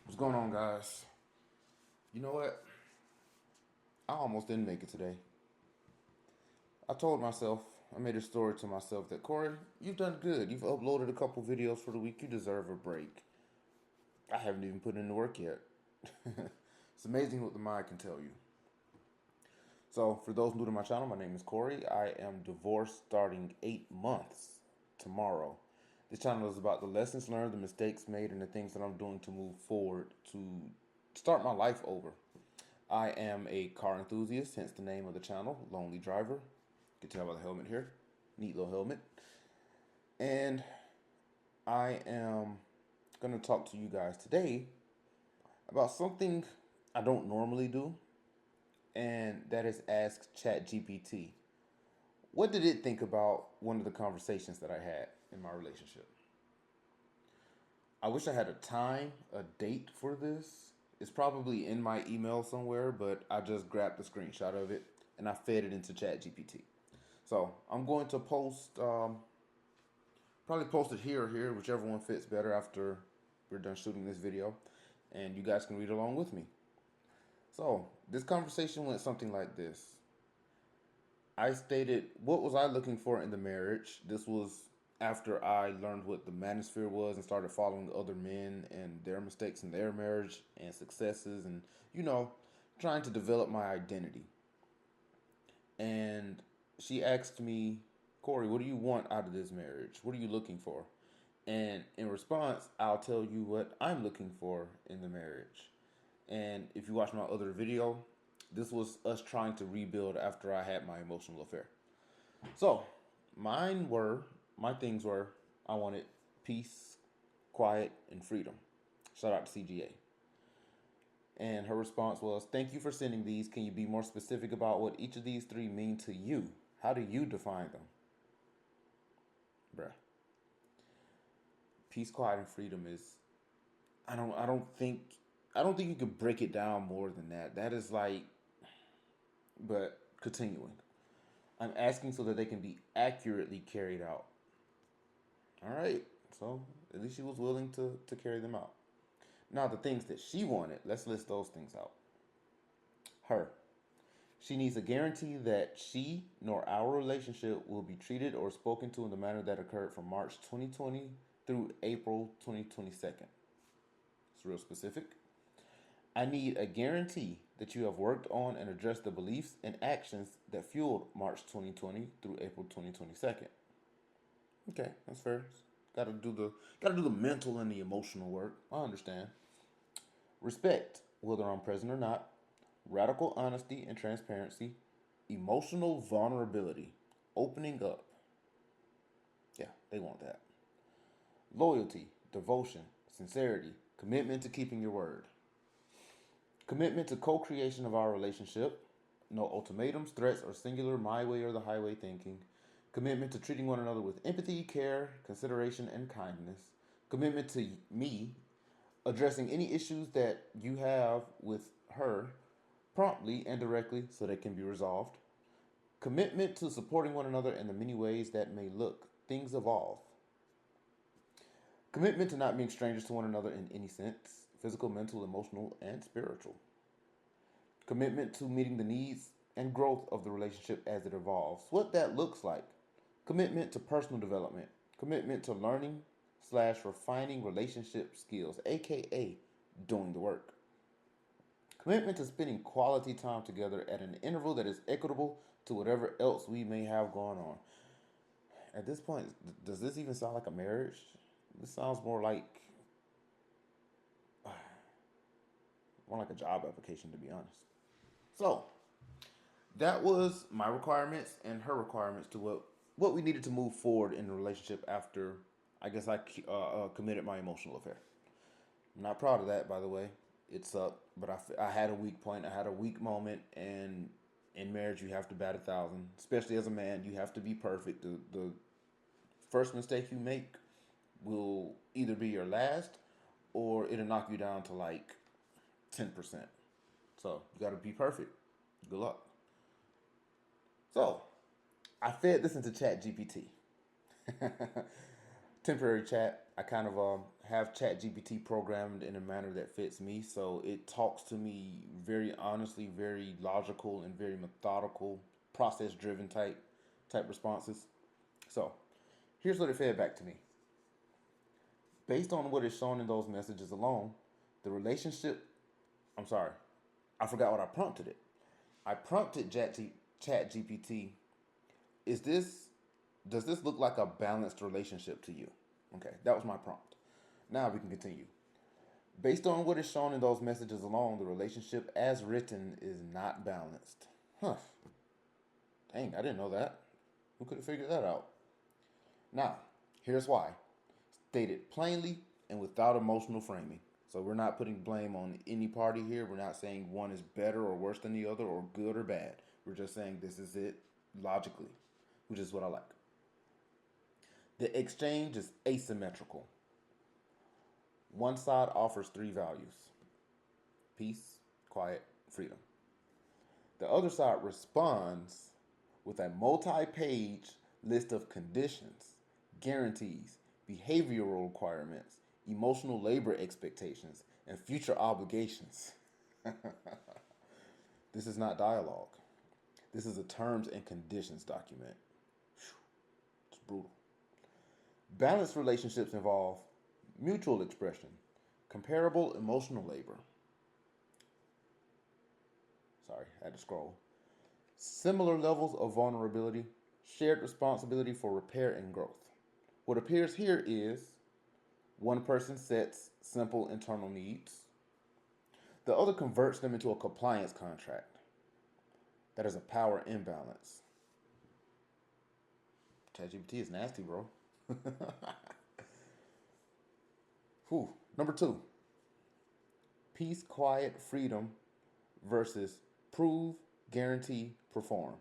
What's going on, guys? You know what? I almost didn't make it today. I told myself, I made a story to myself that Corey, you've done good. You've uploaded a couple videos for the week. You deserve a break. I haven't even put in the work yet. It's amazing what the mind can tell you. So, for those new to my channel, my name is Corey. I am divorced starting 8 months tomorrow. This channel is about the lessons learned, the mistakes made, and the things that I'm doing to move forward to start my life over. I am a car enthusiast, hence the name of the channel, Lonely Driver. You can tell by the helmet here. Neat little helmet. And I am going to talk to you guys today about something I don't normally do, and that is ask ChatGPT. What did it think about one of the conversations that I had in my relationship? I wish I had a time, a date for this. It's probably in my email somewhere, but I just grabbed a screenshot of it and I fed it into ChatGPT. So I'm going to probably post it here or here, whichever one fits better after we're done shooting this video, and you guys can read along with me. So this conversation went something like this. I stated, what was I looking for in the marriage? This was after I learned what the manosphere was and started following other men and their mistakes in their marriage and successes and, you know, trying to develop my identity. And she asked me, Corey, what do you want out of this marriage? What are you looking for? And in response, I'll tell you what I'm looking for in the marriage. And if you watch my other video, this was us trying to rebuild after I had my emotional affair. So, mine were, my things were, I wanted peace, quiet, and freedom. Shout out to CGA. And her response was, thank you for sending these. Can you be more specific about what each of these three mean to you? How do you define them? Bruh. Peace, quiet, and freedom is, I don't think you could break it down more than that. That is like, but continuing. I'm asking so that they can be accurately carried out. All right. So at least she was willing to carry them out. Now, the things that she wanted, let's list those things out. Her. She needs a guarantee that she nor our relationship will be treated or spoken to in the manner that occurred from March 2020 through April 2022. It's real specific. I need a guarantee that you have worked on and addressed the beliefs and actions that fueled March 2020 through April 2022. Okay, that's fair. Gotta do the mental and the emotional work. I understand. Respect, whether I'm present or not. Radical honesty and transparency. Emotional vulnerability. Opening up. Yeah, they want that. Loyalty, devotion, sincerity, commitment to keeping your word. Commitment to co creation of our relationship. No ultimatums, threats, or singular my way or the highway thinking. Commitment to treating one another with empathy, care, consideration, and kindness. Commitment to me addressing any issues that you have with her promptly and directly so they can be resolved. Commitment to supporting one another in the many ways that may look. Things evolve. Commitment to not being strangers to one another in any sense physical, mental, emotional, and spiritual. Commitment to meeting the needs and growth of the relationship as it evolves. What that looks like. Commitment to personal development. Commitment to learning slash refining relationship skills, aka doing the work. Commitment to spending quality time together at an interval that is equitable to whatever else we may have going on. At this point, does this even sound like a marriage? This sounds more like a job application, to be honest. So that was my requirements and her requirements to what we needed to move forward in the relationship after I guess I committed my emotional affair. I'm not proud of that, by the way. It sucked, but I had a weak point. I had a weak moment, and in marriage, you have to bat 1,000. Especially as a man, you have to be perfect. The first mistake you make will either be your last, or it'll knock you down to like 10%. So you got to be perfect. Good luck. So I fed this into Chat GPT. temporary chat. I kind of have ChatGPT programmed in a manner that fits me, so it talks to me very honestly, very logical, and very methodical, process-driven type responses. So, here's what it fed back to me. Based on what is shown in those messages alone, the relationship. I'm sorry, I forgot what I prompted it. I prompted ChatGPT. Is this does this look like a balanced relationship to you? Okay, that was my prompt. Now we can continue. Based on what is shown in those messages alone, the relationship as written is not balanced. Huh. Dang, I didn't know that. Who could have figured that out? Now, here's why. Stated plainly and without emotional framing. So we're not putting blame on any party here. We're not saying one is better or worse than the other or good or bad. We're just saying this is it logically, which is what I like. The exchange is asymmetrical. One side offers three values: peace, quiet, freedom. The other side responds with a multi page list of conditions, guarantees, behavioral requirements, emotional labor expectations, and future obligations. This is not dialogue. This is a terms and conditions document. It's brutal. Balanced relationships involve mutual expression, comparable emotional labor. Sorry, I had to scroll. Similar levels of vulnerability, shared responsibility for repair and growth. What appears here is one person sets simple internal needs, the other converts them into a compliance contract. That is a power imbalance. ChatGPT is nasty, bro. Whew. Number two, peace, quiet, freedom versus prove, guarantee, perform.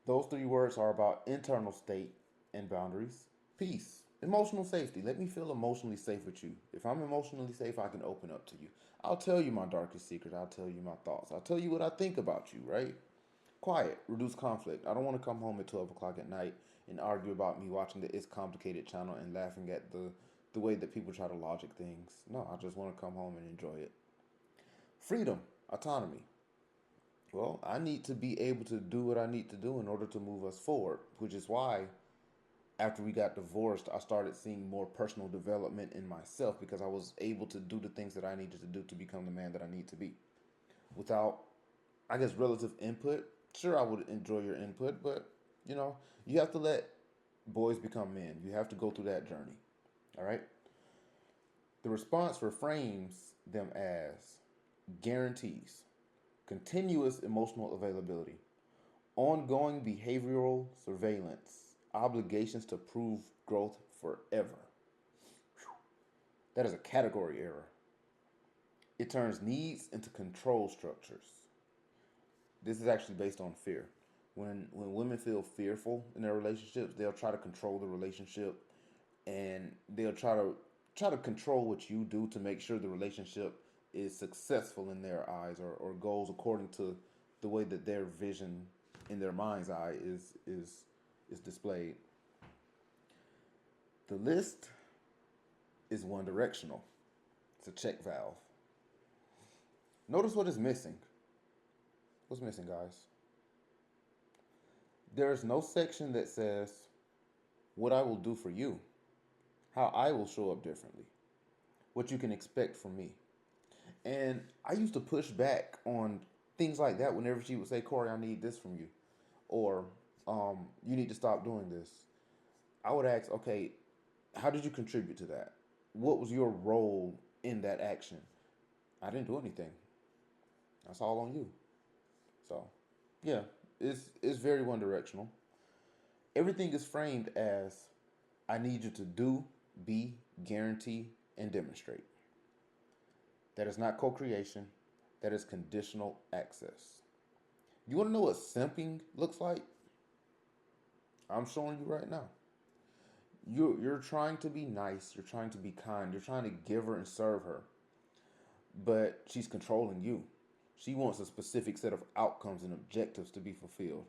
Those three words are about internal state and boundaries. Peace, emotional safety. Let me feel emotionally safe with you. If I'm emotionally safe, I can open up to you. I'll tell you my darkest secret. I'll tell you my thoughts. I'll tell you what I think about you, right? Quiet, reduce conflict. I don't want to come home at 12 o'clock at night and argue about me watching the It's Complicated channel and laughing at the way that people try to logic things. No, I just want to come home and enjoy it. Freedom, autonomy. Well, I need to be able to do what I need to do in order to move us forward, which is why after we got divorced, I started seeing more personal development in myself because I was able to do the things that I needed to do to become the man that I need to be. Without, I guess, relative input, sure, I would enjoy your input, but, you have to let boys become men. You have to go through that journey, all right? The response reframes them as guarantees, continuous emotional availability, ongoing behavioral surveillance, obligations to prove growth forever. That is a category error. It turns needs into control structures. This is actually based on fear. When women feel fearful in their relationships, they'll try to control the relationship, and they'll try to control what you do to make sure the relationship is successful in their eyes, or goes according to the way that their vision in their mind's eye is displayed. The list is one directional. It's a check valve. Notice what is missing. What's missing, guys? There is no section that says what I will do for you, how I will show up differently, what you can expect from me. And I used to push back on things like that whenever she would say, Corey, I need this from you. Or you need to stop doing this. I would ask, okay, how did you contribute to that? What was your role in that action? I didn't do anything. That's all on you. So, yeah, it's very one directional. Everything is framed as I need you to do, be, guarantee, and demonstrate. That is not co-creation. That is conditional access. You want to know what simping looks like? I'm showing you right now. You're trying to be nice. You're trying to be kind. You're trying to give her and serve her. But she's controlling you. She wants a specific set of outcomes and objectives to be fulfilled.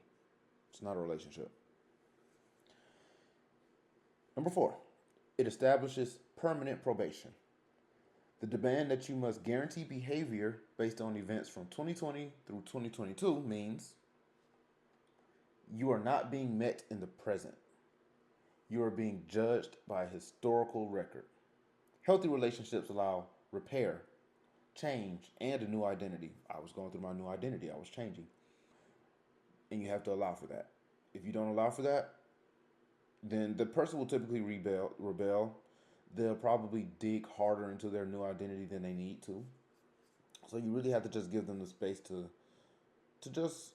It's not a relationship. Number four, it establishes permanent probation. The demand that you must guarantee behavior based on events from 2020 through 2022 means you are not being met in the present. You are being judged by a historical record. Healthy relationships allow repair, change, and a new identity. I was going through my new identity, I was changing. And you have to allow for that. If you don't allow for that, then the person will typically rebel. They'll probably dig harder into their new identity than they need to. So you really have to just give them the space to just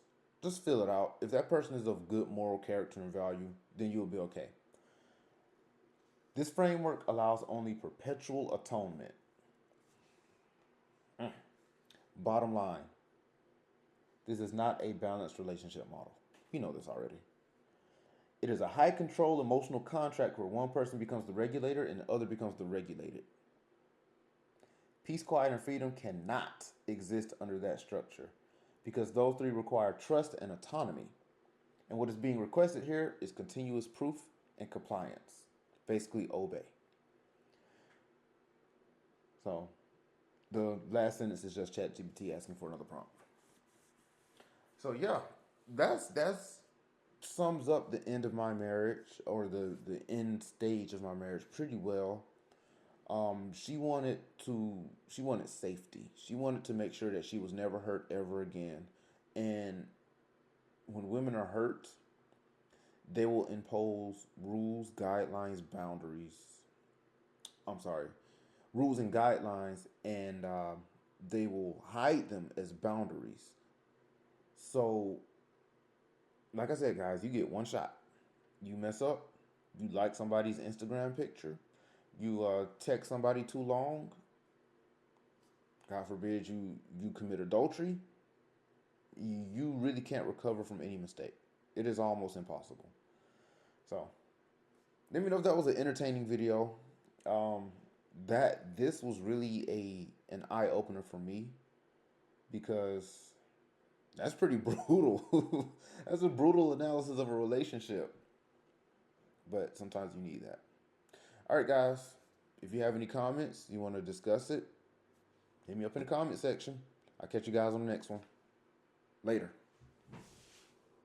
fill it out. If that person is of good moral character and value, then you'll be okay. This framework allows only perpetual atonement. Mm. Bottom line, this is not a balanced relationship model. You know this already. It is a high control emotional contract where one person becomes the regulator and the other becomes the regulated. Peace, quiet, and freedom cannot exist under that structure because those three require trust and autonomy. And what is being requested here is continuous proof and compliance. Basically, obey. So, the last sentence is just ChatGPT asking for another prompt. So yeah, that's sums up the end of my marriage or the end stage of my marriage pretty well. She wanted safety. She wanted to make sure that she was never hurt ever again. And when women are hurt, they will impose rules, guidelines, boundaries. I'm sorry, rules and guidelines, and they will hide them as boundaries. So, like I said, guys, you get one shot. You mess up, you like somebody's Instagram picture, you text somebody too long, God forbid you commit adultery, you really can't recover from any mistake. It is almost impossible. So let me know if that was an entertaining video. Um, that this was really a an eye opener for me because that's pretty brutal. That's a brutal analysis of a relationship, but sometimes you need that. All right, guys. If you have any comments, you want to discuss it, hit me up in the comment section. I'll catch you guys on the next one. Later.